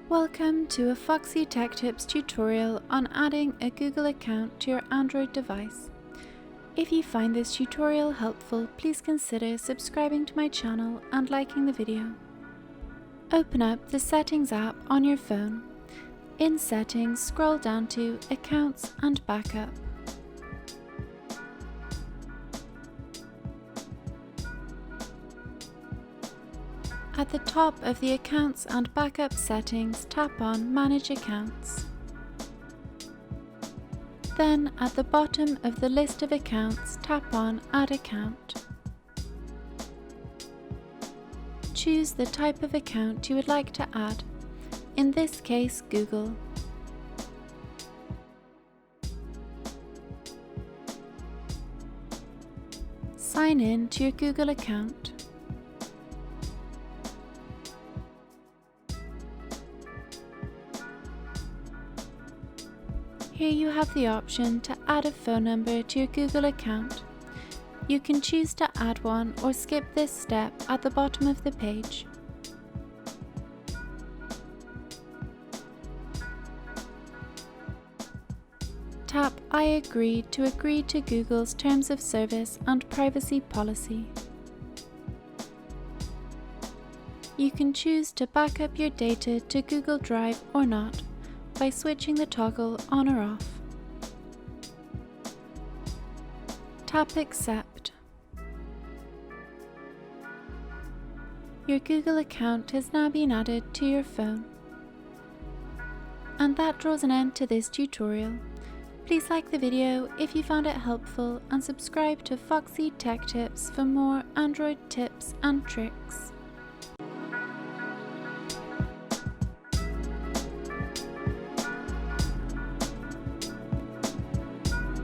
Welcome to a Foxy Tech Tips tutorial on adding a Google account to your Android device. If you find this tutorial helpful, please consider subscribing to my channel and liking the video. Open up the Settings app on your phone. In Settings, scroll down to Accounts and Backup. At the top of the Accounts and Backup settings, tap on Manage Accounts. Then, at the bottom of the list of accounts, tap on Add Account. Choose the type of account you would like to add, in this case Google. Sign in to your Google account. Here you have the option to add a phone number to your Google account. You can choose to add one or skip this step at the bottom of the page. Tap I agree to Google's Terms of Service and Privacy Policy. You can choose to back up your data to Google Drive or not by switching the toggle on or off. Tap Accept. Your Google account has now been added to your phone. And that draws an end to this tutorial. Please like the video if you found it helpful and subscribe to Foxy Tech Tips for more Android tips and tricks.